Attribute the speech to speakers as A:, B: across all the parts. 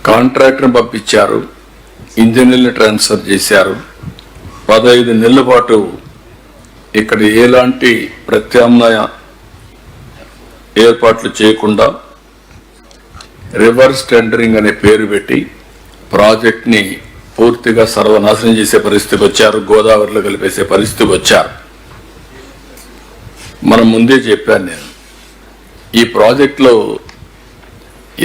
A: Contractor పంపించారు, ఇంజనీర్లు transfer చేశారు. 15 నెలల పాటు ఇక్కడ ఎలాంటి ప్రత్యామ్నాయ ఏర్పాట్లు చేయకుండా రివర్స్ టెండరింగ్ అనే పేరు పెట్టి ప్రాజెక్ట్ ని పూర్తిగా సర్వనాశనం చేసే పరిస్థితికి వచ్చారు. గోదావరిలో కలిపేసే పరిస్థితికి వచ్చారు. మనం ముందే చెప్పాను నేను, ఈ ప్రాజెక్టులో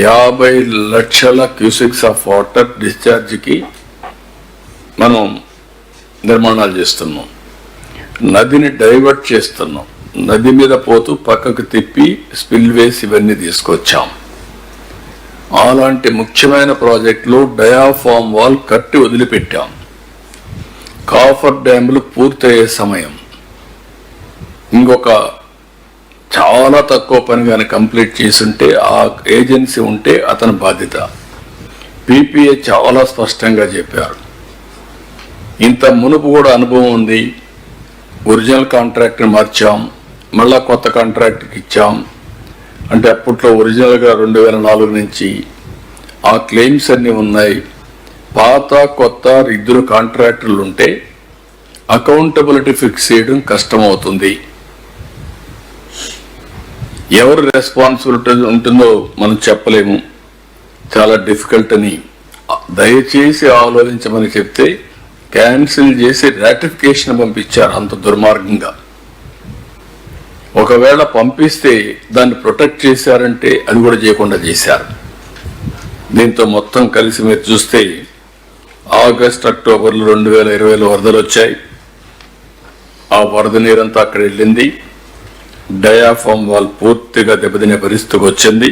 A: 50 లక్షల క్యూసెక్స్ ఆఫ్ వాటర్ డిశ్చార్జ్ కి మనం నిర్మాణాలు చేస్తున్నాం. నదిని డైవర్ట్ చేస్తున్నాం. నది మీద పోతూ పక్కకు తిప్పి స్పిల్ వేసి ఇవన్నీ తీసుకొచ్చాం. అలాంటి ముఖ్యమైన ప్రాజెక్టులో డయాఫామ్ వాల్ కట్టి వదిలిపెట్టాం. కాఫర్ డ్యాములు పూర్తయ్యే సమయం, ఇంకొక చాలా తక్కువ పని కానీ కంప్లీట్ చేసుంటే ఆ ఏజెన్సీ ఉంటే అతని బాధ్యత. పీపీఏ చాలా స్పష్టంగా చెప్పారు. ఇంత మునుపు కూడా అనుభవం ఉంది. ఒరిజినల్ కాంట్రాక్ట్ని మార్చాం, మళ్ళా కొత్త కాంట్రాక్ట్కి ఇచ్చాం. అంటే అప్పట్లో ఒరిజినల్గా 2004 నుంచి ఆ క్లెయిమ్స్ అన్నీ ఉన్నాయి. పాత కొత్త ఇద్దరు కాంట్రాక్టర్లు ఉంటే అకౌంటబిలిటీ ఫిక్స్ చేయడం కష్టమవుతుంది. ఎవరు రెస్పాన్సిబిలిటీ ఉంటుందో మనం చెప్పలేము, చాలా డిఫికల్ట్ అని దయచేసి ఆలోచించమని చెప్తే క్యాన్సిల్ చేసి రాటిఫికేషన్ పంపించారు. అంత దుర్మార్గంగా. ఒకవేళ పంపిస్తే దాన్ని ప్రొటెక్ట్ చేశారంటే అది కూడా చేయకుండా చేశారు. దీంతో మొత్తం కలిసి మీరు చూస్తే ఆగస్ట్ అక్టోబర్లో 2020లో వరదలు వచ్చాయి. ఆ వరద నీరంతా అక్కడ వెళ్ళింది. డయాఫామ్ వాల్ పూర్తిగా దెబ్బతినే పరిస్థితికి వచ్చింది.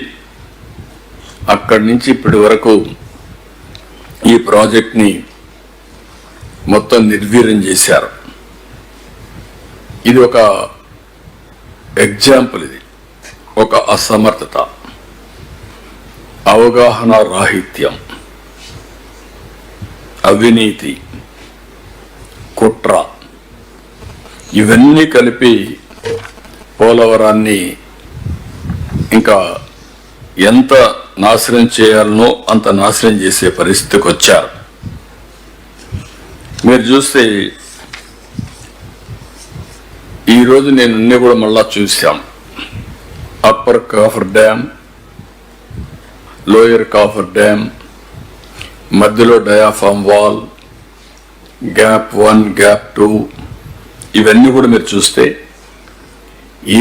A: అక్కడి నుంచి ఇప్పటి వరకు ఈ ప్రాజెక్ట్ని మొత్తం నిర్వీర్యం చేశారు. ఇది ఒక ఎగ్జాంపుల్. ఇది ఒక అసమర్థత, అవగాహన రాహిత్యం, అవినీతి, కుట్ర ఇవన్నీ కలిపి పోలవరాన్ని ఇంకా ఎంత నాశనం చేయాలనో అంత నాశనం చేసే పరిస్థితికి వచ్చారు. మీరు చూస్తే ఈరోజు నేను అన్ని కూడా మళ్ళా చూశాం. Upper coffer dam, lower coffer dam, మధ్యలో డయాఫామ్ వాల్, గ్యాప్ 1, గ్యాప్ 2 ఇవన్నీ కూడా మీరు చూస్తే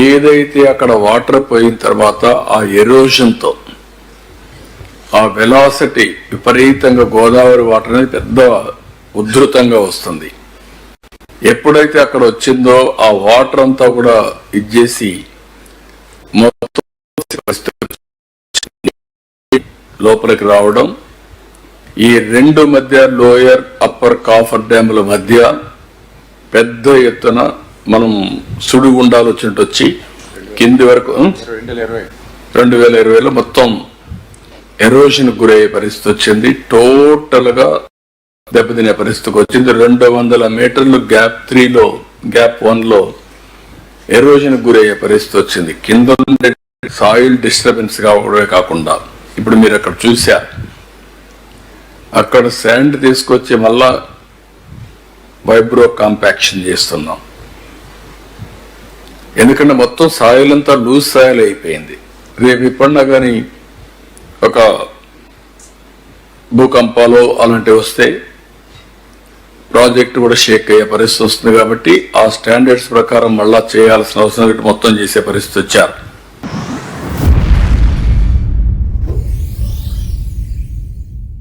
A: ఏదైతే అక్కడ వాటర్ పోయిన తర్వాత ఆ ఎరోషన్తో ఆ వెలాసిటీ విపరీతంగా గోదావరి వాటర్ అనేది పెద్ద ఉధృతంగా వస్తుంది. ఎప్పుడైతే అక్కడ వచ్చిందో ఆ వాటర్ అంతా కూడా ఇచ్చేసి మొత్తం లోపలికి రావడం, ఈ రెండు మధ్య లోయర్ అప్పర్ కాఫర్ డ్యాముల మధ్య పెద్ద ఎత్తున మనం సుడిగుండాలు వచ్చినట్టు వచ్చి కింది వరకు 2020లో మొత్తం ఎరోషన్ గురయ్యే పరిస్థితి వచ్చింది. టోటల్ గా దెబ్బతినే పరిస్థితికి వచ్చింది. 200 మీటర్లు గ్యాప్ 3లో, గ్యాప్ 1లో ఎరోషన్ గురయ్యే పరిస్థితి వచ్చింది. కింద సాయిల్ డిస్టర్బెన్స్ కావడమే కాకుండా ఇప్పుడు మీరు అక్కడ చూశారు, అక్కడ శాండ్ తీసుకొచ్చి మళ్ళా వైబ్రో కాంపాక్షన్ చేస్తున్నాం. ఎందుకంటే మొత్తం సాయిల్ అంతా లూజ్ సాయిల్ అయిపోయింది. రేపు ఇప్పుడన్నా కానీ ఒక భూకంపాలు అలాంటివి వస్తే ప్రాజెక్ట్ కూడా షేక్ అయ్యే పరిస్థితి వస్తుంది. కాబట్టి ఆ స్టాండర్డ్స్ ప్రకారం మళ్ళా చేయాల్సిన అవసరం మొత్తం చేసే పరిస్థితి వచ్చారు.